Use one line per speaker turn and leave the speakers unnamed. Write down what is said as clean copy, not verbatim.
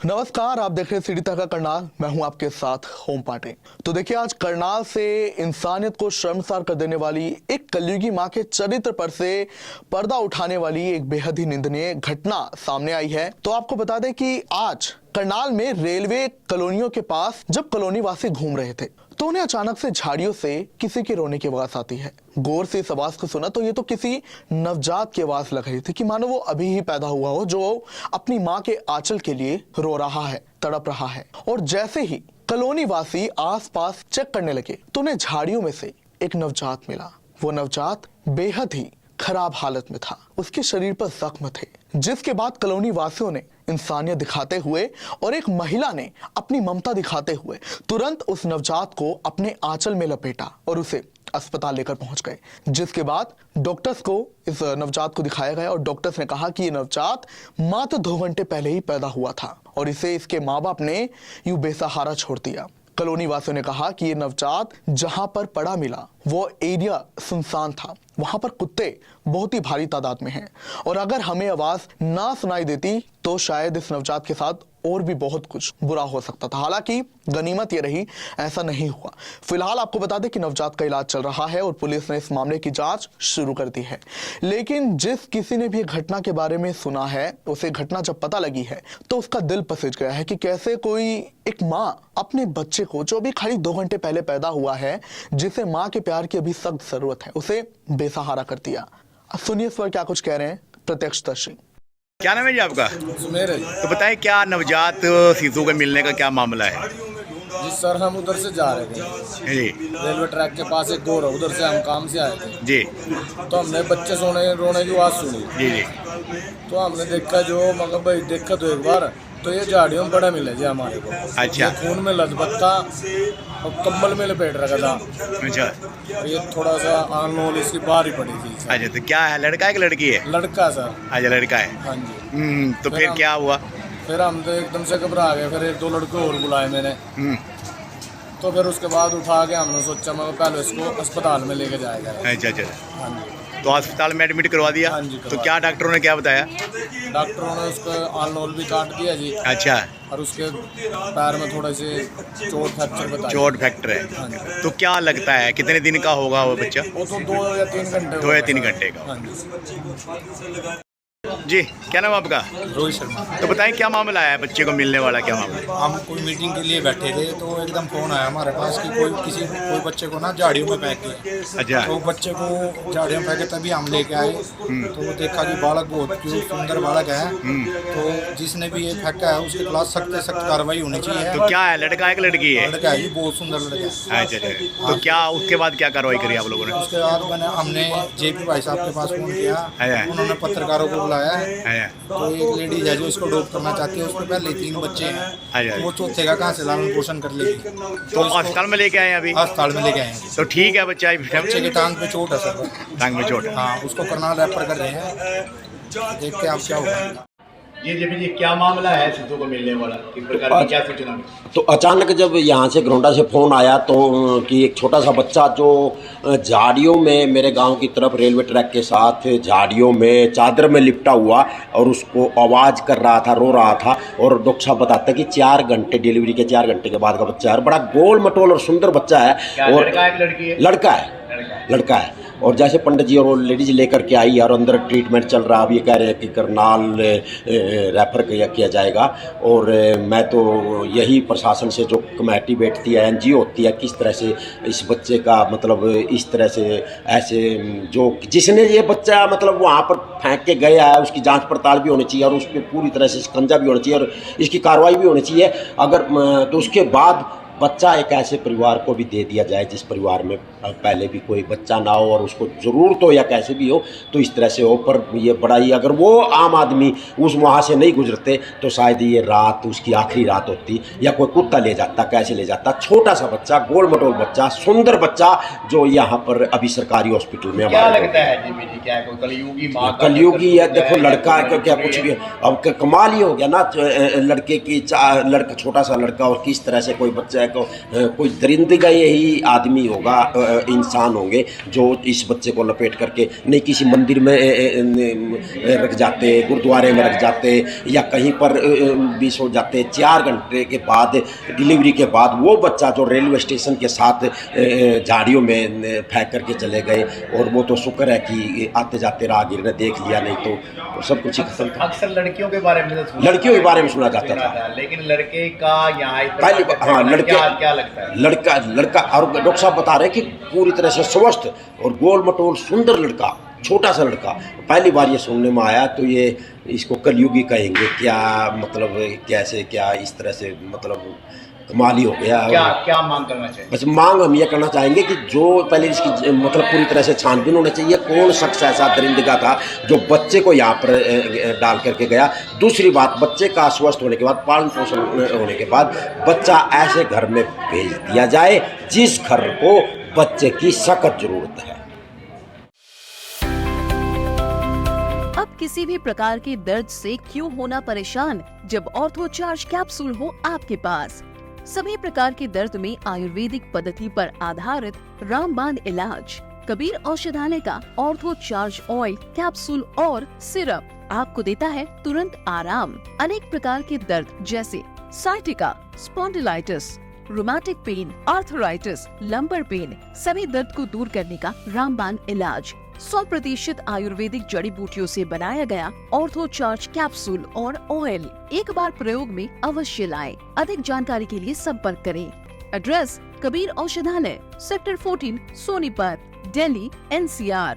नमस्कार, आप देख रहे हैं सीढ़ी तक का करनाल। मैं हूं आपके साथ होम पाटे। तो देखिए, आज करनाल से इंसानियत को शर्मसार कर देने वाली एक कलयुगी मां के चरित्र पर से पर्दा उठाने वाली एक बेहद ही निंदनीय घटना सामने आई है। तो आपको बता दें कि आज करनाल में रेलवे कॉलोनियों के पास जब कॉलोनी वासी घूम रहे थे तो उन्हें अचानक से झाड़ियों से किसी के रोने की आवाज आती है। गौर से इस आवाज को सुना तो ये तो किसी नवजात की आवाज लग रही थी कि मानो वो अभी ही पैदा हुआ हो, जो अपनी माँ के आंचल के लिए रो रहा है, तड़प रहा है। और जैसे ही कॉलोनी वासी आसपास चेक करने लगे तो उन्हें झाड़ियों में से एक नवजात मिला। वो नवजात बेहद ही खराब हालत में था, उसके शरीर पर जख्म थे, जिसके बाद कॉलोनी वासियों ने इंसानियत दिखाते हुए और एक महिला ने अपनी ममता दिखाते हुए तुरंत उस नवजात को अपने आंचल में लपेटा और उसे अस्पताल लेकर पहुंच गए। जिसके बाद डॉक्टर्स को इस नवजात को दिखाया गया और डॉक्टर्स ने कहा कि ये नवजात मात्र 2 घंटे पहले ही पैदा हुआ था और इसे इसके माँ बाप ने यूं बेसहारा छोड़ दिया। कॉलोनी वासियों ने कहा कि ये नवजात जहां पर पड़ा मिला वो एरिया सुनसान था, वहां पर कुत्ते बहुत ही भारी तादाद में हैं और अगर हमें आवाज ना सुनाई देती तो शायद इस नवजात के साथ और भी बहुत कुछ बुरा हो सकता था। हालांकि गनीमत ये रही, ऐसा नहीं हुआ। फिलहाल आपको बता दें कि नवजात का इलाज चल रहा है और पुलिस ने इस मामले की जांच शुरू कर दी है। लेकिन जिस किसी ने भी घटना के बारे में सुना है, उसे घटना जब पता लगी है तो उसका दिल पसिज गया है कि कैसे कोई एक माँ अपने बच्चे को, जो अभी खाली 2 घंटे पहले पैदा हुआ है, जिसे माँ के प्यार की अभी सख्त जरूरत है, उसे बेसहारा कर दिया। अब सुनिए इस पर क्या कुछ कह रहे हैं प्रत्यक्षदर्शी।
क्या नाम है जी आपका?
सुमेर है।
तो बताइए, क्या नवजात शिशु के मिलने का क्या मामला है?
जी सर, हम उधर से जा रहे थे
जी
रेलवे ट्रैक के पास एक गोर है, उधर से हम काम से आए थे।
जी
तो हमने बच्चे रोने की आवाज़ सुनी।
जी जी
तो हमने देखा, जो मगर भाई देखा तो एक बार तो ये झाड़ियों में बड़ा मिले जी हमारे को।
अच्छा।
ये खून में लथपथ था और कंबल में लपेट रखा था।
अच्छा
और ये थोड़ा सा आनलोल इसकी बाहर ही पड़ी थी।
अच्छा, तो क्या है, लड़का है कि लड़की है?
लड़का सर।
अच्छा, लड़का है।
हाँ जी।
तो फिर क्या हुआ?
फिर हम तो एकदम से घबरा गए। फिर 1-2 लड़के और बुलाए मैंने। तो फिर उसके बाद उठा के हमने सोचा मैं पहले इसको अस्पताल में लेके जाएगा।
अच्छा अच्छा,
हाँ जी।
तो अस्पताल में एडमिट करवा दिया?
हाँ जी,
तो क्या डॉक्टरों ने क्या बताया?
डॉक्टरों ने उसको आलनोल भी काट दिया जी।
अच्छा,
और उसके पैर में थोड़े से चोट फ्रैक्चर बताया।
चोट फैक्टर है।
हाँ जी।
तो क्या लगता है कितने दिन का होगा वो बच्चा?
वो तो 2 या 3 घंटे
2 या 3 घंटे का।
हाँ जी।
जी, क्या नाम है आपका?
रोहित शर्मा।
तो बताइए, क्या मामला है, बच्चे को मिलने वाला क्या मामला है?
हम कोई मीटिंग के लिए बैठे थे तो एकदम फोन आया हमारे पास कि कोई बच्चे को ना झाड़ियों में फेंक दिया।
अच्छा।
तो बच्चे को झाड़ियों में फेंके, तभी हम लेके आए। तो देखा कि बालक बहुत सुंदर बालक है। तो जिसने भी ये फेंका है उसके खिलाफ सख्त से सख्त कार्रवाई होनी चाहिए।
तो क्या है, लड़का है कि लड़की है?
लड़का है, बहुत सुंदर लड़का है।
अच्छा अच्छा। तो क्या उसके बाद क्या कार्रवाई करी आप लोगों ने?
उसके बाद हमने जेपी भाई साहब के पास फोन किया।
अच्छा।
उन्होंने पत्रकारों को बुलाया है।
अच्छा
तो एक लेडीज है जो इसको डॉप करना चाहती है, उसके पहले 3 बच्चे हैं।
अच्छा।
वो चौथे का कहाँ से लालन पोषण कर लेगी?
तो अस्पताल में लेके आए हैं अभी?
अस्पताल में लेके आए हैं।
तो ठीक है, बच्चा
बच्चे की टांग पे चोट है सर।
टांग में चोट है।
हाँ, उसको करनाल रेफर कर रहे हैं। देखते हैं आप क्या होगा।
जी, क्या मामला है शिशु को मिलने वाला, किस प्रकार की क्या सूचना मिली?
तो अचानक जब यहाँ से घरौंडा से फ़ोन आया तो कि एक छोटा सा बच्चा जो झाड़ियों में, मेरे गांव की तरफ रेलवे ट्रैक के साथ झाड़ियों में चादर में लिपटा हुआ और उसको आवाज़ कर रहा था, रो रहा था। और डॉक्टर साहब बताते हैं कि 4 घंटे, डिलीवरी के 4 घंटे के बाद का बच्चा है और बड़ा गोल मटोल और सुंदर बच्चा है। और
लड़का है कि लड़की है?
लड़का है। और जैसे पंडित जी और वो लेडीज लेकर के आई और अंदर ट्रीटमेंट चल रहा। अब ये कह रहे हैं कि करनाल रेफर किया जाएगा। और मैं तो यही प्रशासन से, जो कमेटी बैठती है, NGO होती है, किस तरह से इस बच्चे का मतलब इस तरह से ऐसे जो जिसने ये बच्चा मतलब वहाँ पर फेंक के गया है, उसकी जांच पड़ताल भी होनी चाहिए और उस पर पूरी तरह से शिकंजा भी होना चाहिए और इसकी कार्रवाई भी होनी चाहिए। अगर तो उसके बाद बच्चा एक ऐसे परिवार को भी दे दिया जाए जिस परिवार में पहले भी कोई बच्चा ना हो और उसको ज़रूरत हो या कैसे भी हो, तो इस तरह से हो। पर ये बड़ा ही, अगर वो आम आदमी उस वहाँ से नहीं गुजरते तो शायद ये रात उसकी आखिरी रात होती या कोई कुत्ता ले जाता, कैसे ले जाता। छोटा सा बच्चा, गोल मटोल बच्चा, सुंदर बच्चा, जो यहाँ पर अभी सरकारी हॉस्पिटल में
क्या लगता है जी, क्या है, कलयुगी माँ?
कलयुगी है। देखो, लड़का है क्या कुछ भी, अब कमाल ही हो गया ना। लड़के की लड़का, छोटा सा लड़का, और किस तरह से कोई बच्चा है कोई दरिंदगा यही आदमी होगा, इंसान होंगे जो इस बच्चे को लपेट करके नहीं किसी मंदिर में रख जाते, गुरुद्वारे में रख जाते, या कहीं पर भी सो जाते। 4 घंटे के बाद डिलीवरी के बाद वो बच्चा जो रेलवे स्टेशन के साथ झाड़ियों में फेंक करके चले गए, और वो तो शुक्र है कि आते जाते राहगीर ने देख लिया, नहीं तो सब कुछ ही खत्म था।
अक्सर लड़कियों के बारे में
लड़कियों के बारे में सुना जाता था,
लेकिन लड़के का यहाँ
पहले हाँ लड़के
क्या लगता है?
लड़का और डॉक्टर साहब बता रहे हैं कि पूरी तरह से स्वस्थ और गोल मटोल सुंदर लड़का, छोटा सा लड़का। पहली बार ये सुनने में आया तो ये इसको कलयुगी कहेंगे क्या, मतलब कैसे क्या इस तरह से, मतलब कमाल ही हो गया।
क्या मांग करना चाहिए?
बस मांग हम ये करना चाहेंगे कि जो पहले इसकी मतलब पूरी तरह से छानबीन होनी चाहिए, कौन शख्स ऐसा दरिंदगा था जो बच्चे को यहाँ पर डाल करके गया। दूसरी बात, बच्चे का स्वस्थ होने के बाद, पालन पोषण होने के बाद बच्चा ऐसे घर में भेज दिया जाए जिस घर को बच्चे की सख्त जरूरत है।
अब किसी भी प्रकार के दर्द से क्यों होना परेशान जब ऑर्थो चार्ज कैप्सूल हो आपके पास। सभी प्रकार के दर्द में आयुर्वेदिक पद्धति पर आधारित रामबाण इलाज। कबीर औषधालय का ऑर्थो चार्ज ऑयल, कैप्सूल और सिरप आपको देता है तुरंत आराम। अनेक प्रकार के दर्द जैसे sciatica, spondylitis, rheumatic pain, arthritis, lumbar pain, सभी दर्द को दूर करने का रामबाण इलाज 100% आयुर्वेदिक जड़ी बूटियों से बनाया गया ऑर्थो चार्ज कैप्सूल और ऑयल एक बार प्रयोग में अवश्य लाएं। अधिक जानकारी के लिए संपर्क करें। एड्रेस: कबीर औषधालय, सेक्टर 14, सोनीपत, दिल्ली, NCR।